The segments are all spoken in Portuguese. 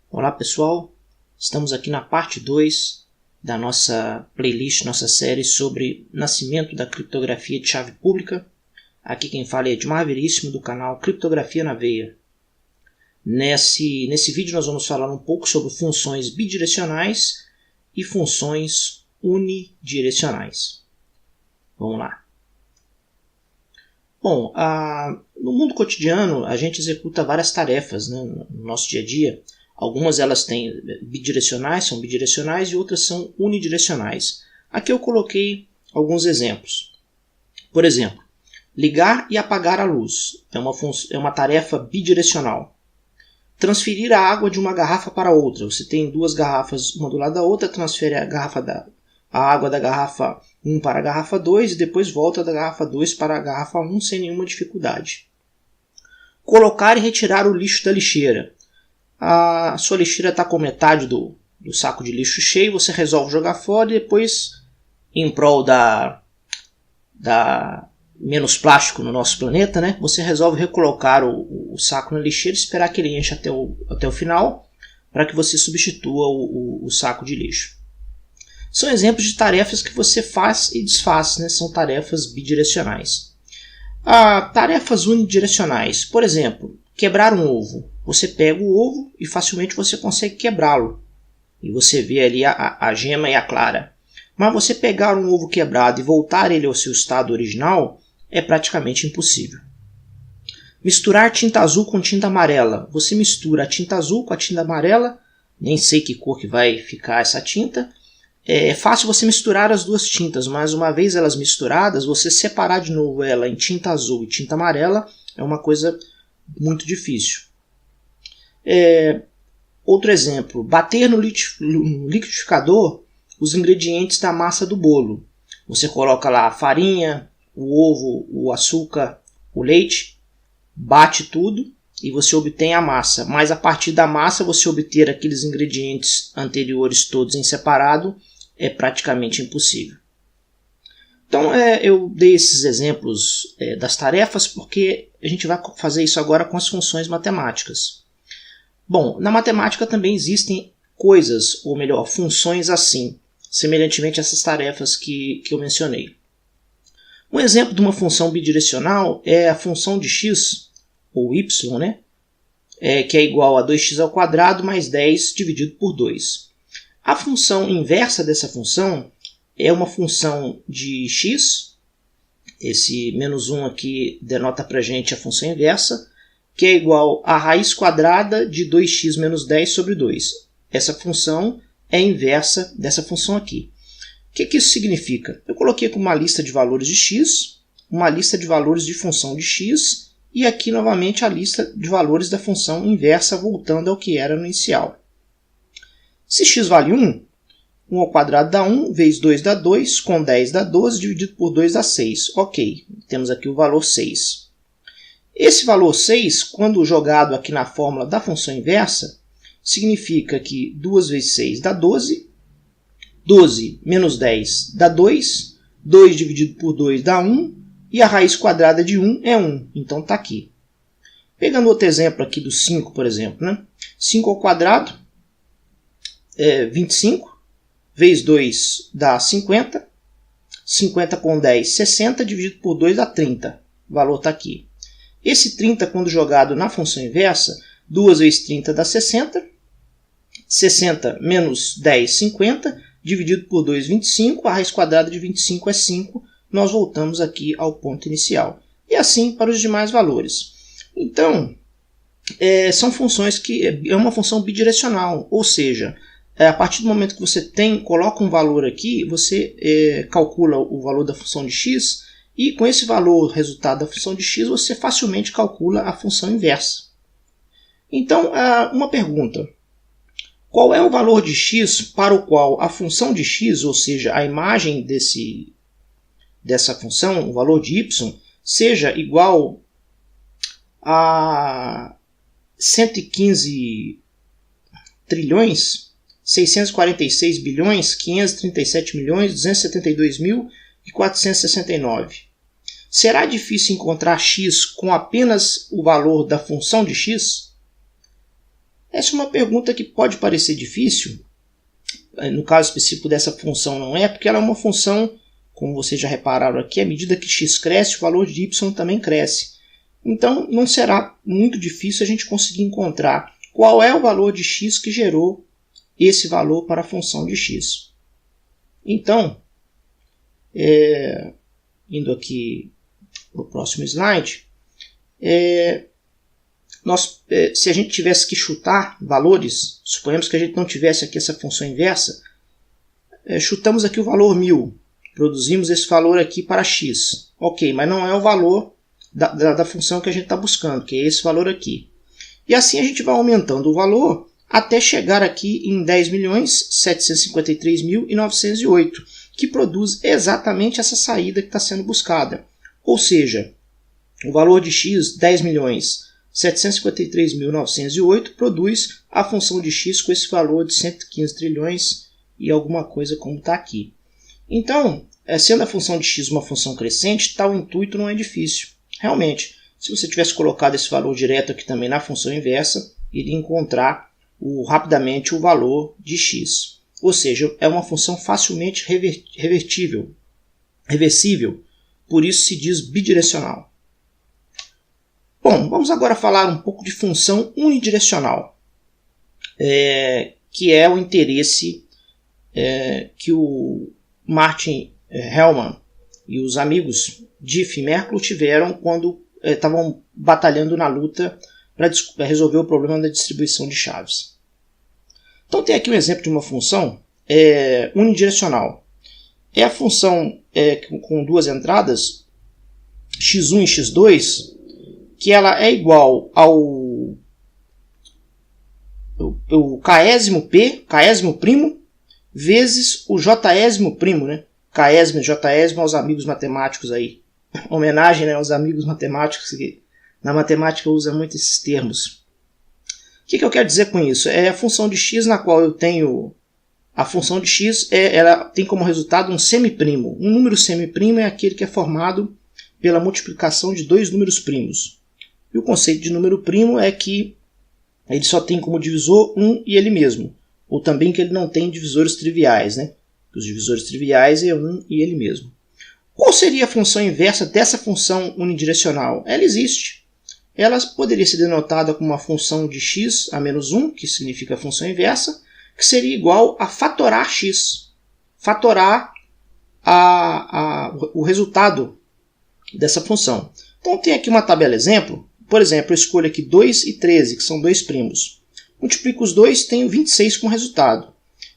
Olá pessoal, estamos aqui na parte 2 da nossa playlist, nossa série sobre nascimento da criptografia de chave pública. Aqui quem fala é Edmar Veríssimo do canal Criptografia na Veia. Nesse vídeo nós vamos falar um pouco sobre funções bidirecionais e funções unidirecionais. Vamos lá. Bom, no mundo cotidiano a gente executa várias tarefas, né, no nosso dia a dia. Algumas elas têm são bidirecionais e outras são unidirecionais. Aqui eu coloquei alguns exemplos. Por exemplo, ligar e apagar a luz é uma tarefa bidirecional. Transferir a água de uma garrafa para outra. Você tem duas garrafas uma do lado da outra, transfere a água da garrafa 1 para a garrafa 2 e depois volta da garrafa 2 para a garrafa 1 sem nenhuma dificuldade. Colocar e retirar o lixo da lixeira. A sua lixeira está com metade do saco de lixo cheio, você resolve jogar fora e depois, em prol da menos plástico no nosso planeta, né, você resolve recolocar o saco na lixeira e esperar que ele enche até o final para que você substitua o saco de lixo. São exemplos de tarefas que você faz e desfaz, né, são tarefas bidirecionais. Tarefas unidirecionais, por exemplo, quebrar um ovo. Você pega o ovo e facilmente você consegue quebrá-lo. E você vê ali a gema e a clara. Mas você pegar um ovo quebrado e voltar ele ao seu estado original é praticamente impossível. Misturar tinta azul com tinta amarela. Você mistura a tinta azul com a tinta amarela. Nem sei que cor que vai ficar essa tinta. É fácil você misturar as duas tintas, mas uma vez elas misturadas, você separar de novo ela em tinta azul e tinta amarela é uma coisa muito difícil. Outro exemplo, bater no liquidificador os ingredientes da massa do bolo. Você coloca lá a farinha, o ovo, o açúcar, o leite, bate tudo e você obtém a massa. Mas a partir da massa você obter aqueles ingredientes anteriores todos em separado é praticamente impossível. Então eu dei esses exemplos das tarefas porque a gente vai fazer isso agora com as funções matemáticas. Bom, na matemática também existem coisas, ou melhor, funções assim, semelhantemente a essas tarefas que eu mencionei. Um exemplo de uma função bidirecional é a função de x, ou y, né? Que é igual a 2x² mais 10 dividido por 2. A função inversa dessa função é uma função de x, esse menos 1 aqui denota para a gente a função inversa, que é igual a raiz quadrada de 2x menos 10 sobre 2. Essa função é a inversa dessa função aqui. O que isso significa? Eu coloquei aqui uma lista de valores de x, uma lista de valores de função de x, e aqui novamente a lista de valores da função inversa voltando ao que era no inicial. Se x vale 1, 1 ao quadrado dá 1, vezes 2 dá 2, com 10 dá 12, dividido por 2 dá 6. Ok, temos aqui o valor 6. Esse valor 6, quando jogado aqui na fórmula da função inversa, significa que 2 vezes 6 dá 12, 12 menos 10 dá 2, 2 dividido por 2 dá 1, e a raiz quadrada de 1 é 1, então está aqui. Pegando outro exemplo aqui do 5, por exemplo, né? 5 ao quadrado é 25, vezes 2 dá 50, 50 com 10, 60, dividido por 2 dá 30, o valor está aqui. Esse 30, quando jogado na função inversa, 2 vezes 30 dá 60, 60 menos 10, 50, dividido por 2, 25, a raiz quadrada de 25 é 5, nós voltamos aqui ao ponto inicial. E assim para os demais valores. Então, são funções que é uma função bidirecional, ou seja, a partir do momento que você coloca um valor aqui, você calcula o valor da função de x, e com esse valor resultado da função de x, você facilmente calcula a função inversa. Então, uma pergunta. Qual é o valor de x para o qual a função de x, ou seja, a imagem dessa função, o valor de y, seja igual a 115 trilhões, 646 bilhões, 537 milhões, 272 mil e 469? Será difícil encontrar x com apenas o valor da função de x? Essa é uma pergunta que pode parecer difícil. No caso específico dessa função não é, porque ela é uma função, como vocês já repararam aqui, à medida que x cresce, o valor de y também cresce. Então não será muito difícil a gente conseguir encontrar qual é o valor de x que gerou esse valor para a função de x. Então, indo aqui para o próximo slide, se a gente tivesse que chutar valores, suponhamos que a gente não tivesse aqui essa função inversa, chutamos aqui o valor 1000, produzimos esse valor aqui para x. Ok, mas não é o valor da função que a gente está buscando, que é esse valor aqui. E assim a gente vai aumentando o valor até chegar aqui em 10.753.908, que produz exatamente essa saída que está sendo buscada. Ou seja, o valor de x, 10.753.908, produz a função de x com esse valor de 115 trilhões e alguma coisa como está aqui. Então, sendo a função de x uma função crescente, tal intuito não é difícil. Realmente, se você tivesse colocado esse valor direto aqui também na função inversa, iria encontrar rapidamente o valor de x. Ou seja, é uma função facilmente reversível, por isso se diz bidirecional. Bom, vamos agora falar um pouco de função unidirecional, que é o interesse que o Martin Hellman e os amigos Diffie e Merkle tiveram quando estavam batalhando na luta para resolver o problema da distribuição de chaves. Então tem aqui um exemplo de uma função unidirecional. É a função com duas entradas, x1 e x2, que ela é igual ao késimo p, késimo primo, vezes o jésimo primo, né? Késimo e jésimo aos amigos matemáticos aí. Homenagem, né, aos amigos matemáticos, que na matemática usa muito esses termos. O que eu quero dizer com isso? É a função de x na qual eu tenho... A função de x ela tem como resultado um semiprimo. Um número semiprimo é aquele que é formado pela multiplicação de dois números primos. E o conceito de número primo é que ele só tem como divisor um e ele mesmo. Ou também que ele não tem divisores triviais, né? Os divisores triviais é um e ele mesmo. Qual seria a função inversa dessa função unidirecional? Ela existe. Ela poderia ser denotada como uma função de x a menos 1, que significa a função inversa, que seria igual a fatorar x. Fatorar o resultado dessa função. Então tem aqui uma tabela exemplo. Por exemplo, eu escolho aqui 2 e 13, que são dois primos. Multiplico os dois, tenho 26 como resultado.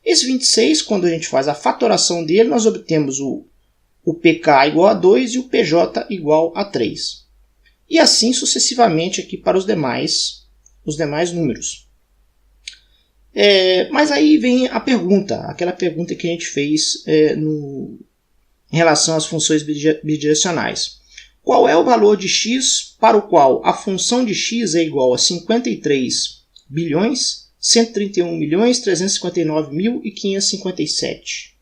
Esse 26, quando a gente faz a fatoração dele, nós obtemos o PK igual a 2 e o PJ igual a 3. E assim sucessivamente aqui para os demais números. Mas aí vem a pergunta, aquela pergunta que a gente fez em relação às funções bidirecionais. Qual é o valor de x para o qual a função de x é igual a 53.131.359.557?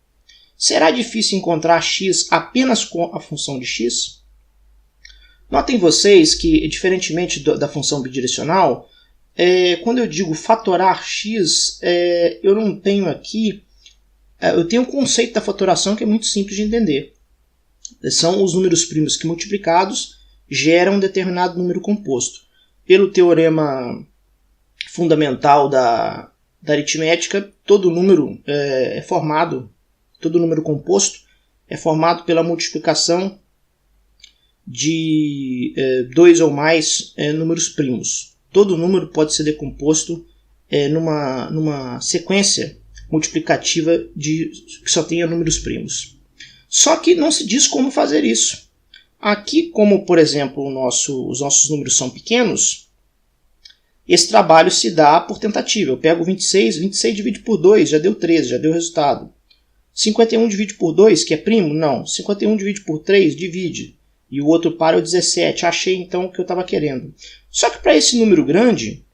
Será difícil encontrar x apenas com a função de x? Notem vocês que, diferentemente da função bidirecional, quando eu digo fatorar x, eu não tenho aqui... eu tenho um conceito da fatoração que é muito simples de entender. São os números primos que multiplicados geram um determinado número composto. Pelo teorema fundamental da aritmética, todo número todo número composto é formado pela multiplicação de dois ou mais números primos. Todo número pode ser decomposto numa sequência multiplicativa que só tenha números primos. Só que não se diz como fazer isso. Aqui, como por exemplo os nossos números são pequenos, esse trabalho se dá por tentativa. Eu pego 26 divide por 2, já deu 13, já deu resultado. 51 divide por 2, que é primo? Não. 51 divide por 3, divide. E o outro par é o 17. Achei então o que eu estava querendo. Só que para esse número grande,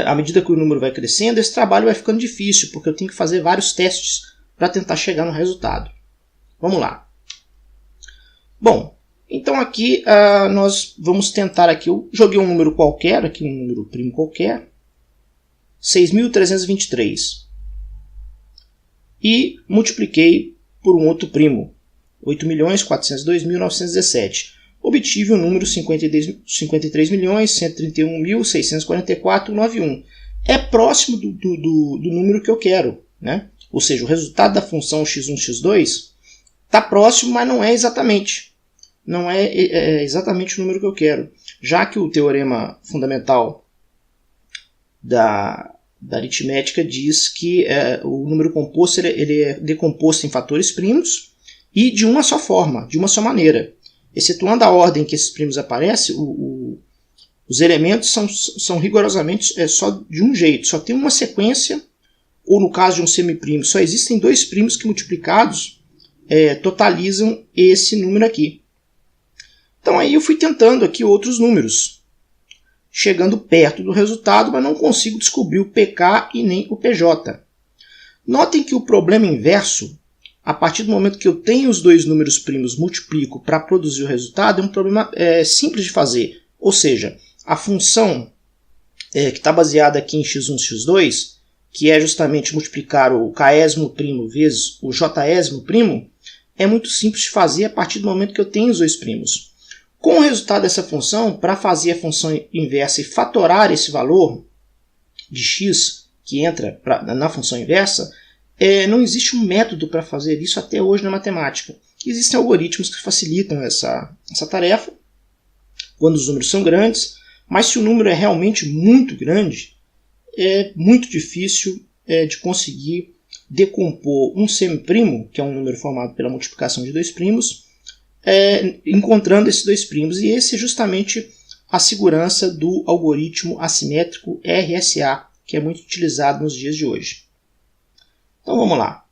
à medida que o número vai crescendo, esse trabalho vai ficando difícil, porque eu tenho que fazer vários testes para tentar chegar no resultado. Vamos lá. Bom, então aqui nós vamos tentar aqui, eu joguei um número qualquer, aqui um número primo qualquer, 6.323. E multipliquei por um outro primo, 8.402.917. Obtive o número 53.131.644,91. É próximo do número que eu quero, né? Ou seja, o resultado da função x1, x2 está próximo, mas não é exatamente. Não é exatamente o número que eu quero. Já que o teorema fundamental da aritmética diz que o número composto ele é decomposto em fatores primos e de uma só forma, de uma só maneira. Excetuando a ordem que esses primos aparecem, os elementos são rigorosamente só de um jeito, só tem uma sequência, ou no caso de um semiprimo, só existem dois primos que multiplicados totalizam esse número aqui. Então aí eu fui tentando aqui outros números, chegando perto do resultado, mas não consigo descobrir o PK e nem o PJ. Notem que o problema inverso, a partir do momento que eu tenho os dois números primos, multiplico para produzir o resultado, é um problema simples de fazer. Ou seja, a função que está baseada aqui em x1, x2, que é justamente multiplicar o késimo primo vezes o jésimo primo, é muito simples de fazer a partir do momento que eu tenho os dois primos. Com o resultado dessa função, para fazer a função inversa e fatorar esse valor de x que entra na função inversa, não existe um método para fazer isso até hoje na matemática. Existem algoritmos que facilitam essa tarefa quando os números são grandes, mas se o número é realmente muito grande, é muito difícil de conseguir decompor um semiprimo, que é um número formado pela multiplicação de dois primos, encontrando esses dois primos. E esse é justamente a segurança do algoritmo assimétrico RSA, que é muito utilizado nos dias de hoje. Então vamos lá.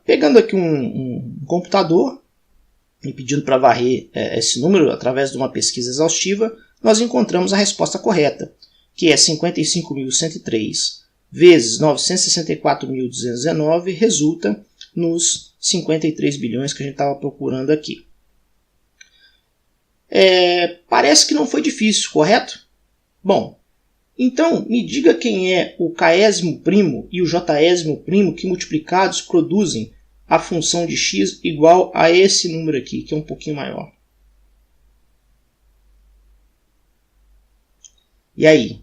Pegando aqui um computador e pedindo para varrer esse número através de uma pesquisa exaustiva, nós encontramos a resposta correta, que é 55.103 vezes 964.219, resulta nos 53 bilhões que a gente estava procurando aqui. Parece que não foi difícil, correto? Bom, então me diga quem é o késimo primo e o jésimo primo que multiplicados produzem a função de x igual a esse número aqui, que é um pouquinho maior. E aí?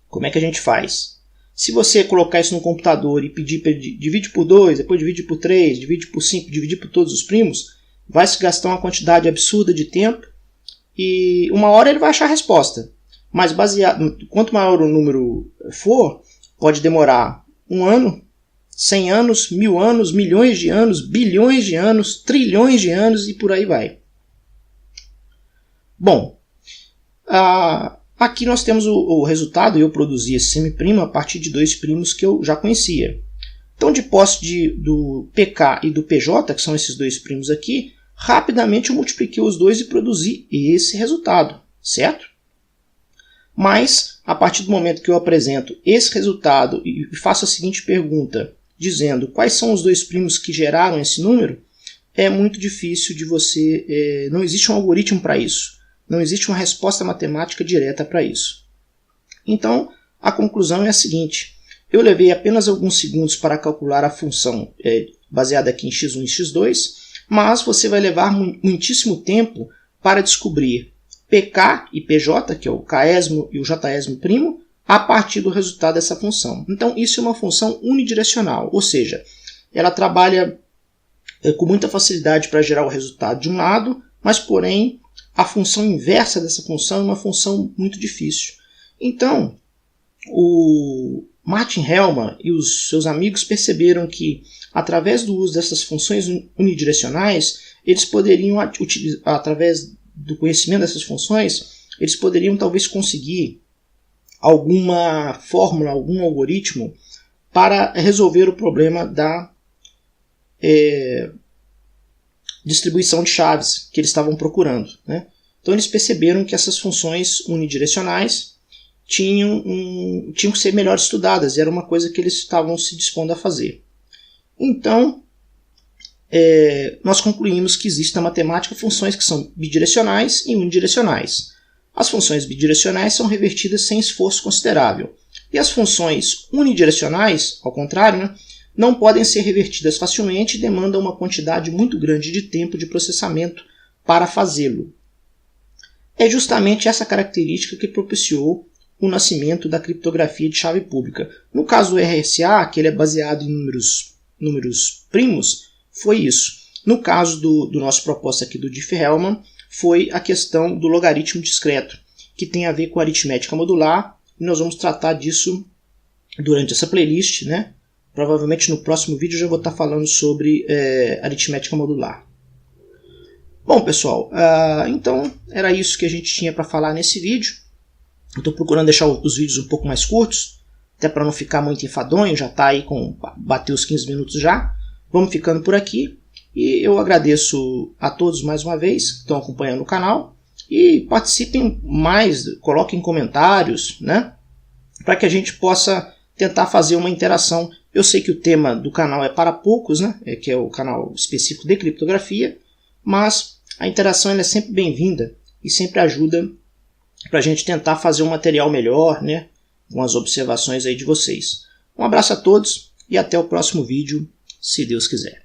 Como é que a gente faz? Se você colocar isso no computador e pedir para divide por 2, depois divide por 3, divide por 5, dividir por todos os primos, vai se gastar uma quantidade absurda de tempo e uma hora ele vai achar a resposta. Mas quanto maior o número for, pode demorar 1 ano, 100 anos, 1000 anos, milhões de anos, bilhões de anos, trilhões de anos e por aí vai. Bom, aqui nós temos o resultado. Eu produzi esse semiprimo a partir de dois primos que eu já conhecia. Então, de posse do PK e do PJ, que são esses dois primos aqui, rapidamente eu multipliquei os dois e produzi esse resultado, certo? Mas, a partir do momento que eu apresento esse resultado e faço a seguinte pergunta, dizendo quais são os dois primos que geraram esse número, é muito difícil de você... não existe um algoritmo para isso. Não existe uma resposta matemática direta para isso. Então, a conclusão é a seguinte. Eu levei apenas alguns segundos para calcular a função baseada aqui em x1 e x2, mas você vai levar muitíssimo tempo para descobrir PK e PJ, que é o késimo e o jésimo primo, a partir do resultado dessa função. Então, isso é uma função unidirecional, ou seja, ela trabalha com muita facilidade para gerar o resultado de um lado, mas, porém, a função inversa dessa função é uma função muito difícil. Então, o Martin Hellman e os seus amigos perceberam que, através do uso dessas funções unidirecionais, eles poderiam, através do conhecimento dessas funções, eles poderiam talvez conseguir alguma fórmula, algum algoritmo para resolver o problema da distribuição de chaves que eles estavam procurando, né? Então eles perceberam que essas funções unidirecionais tinham que ser melhor estudadas, era uma coisa que eles estavam se dispondo a fazer. Então, nós concluímos que existem na matemática funções que são bidirecionais e unidirecionais. As funções bidirecionais são revertidas sem esforço considerável. E as funções unidirecionais, ao contrário, né, não podem ser revertidas facilmente e demandam uma quantidade muito grande de tempo de processamento para fazê-lo. É justamente essa característica que propiciou o nascimento da criptografia de chave pública. No caso do RSA, que ele é baseado em números primos, foi isso. No caso do nosso propósito aqui do Diffie-Hellman, foi a questão do logaritmo discreto, que tem a ver com aritmética modular, e nós vamos tratar disso durante essa playlist, né? Provavelmente no próximo vídeo eu já vou estar falando sobre aritmética modular. Bom, pessoal, então era isso que a gente tinha para falar nesse vídeo. Eu estou procurando deixar os vídeos um pouco mais curtos, até para não ficar muito enfadonho, já está aí bateu os 15 minutos já. Vamos ficando por aqui e eu agradeço a todos mais uma vez que estão acompanhando o canal e participem mais, coloquem comentários, né, para que a gente possa tentar fazer uma interação. Eu sei que o tema do canal é para poucos, né, que é o canal específico de criptografia, mas a interação é sempre bem-vinda e sempre ajuda para a gente tentar fazer um material melhor, né, com as observações aí de vocês. Um abraço a todos e até o próximo vídeo, se Deus quiser.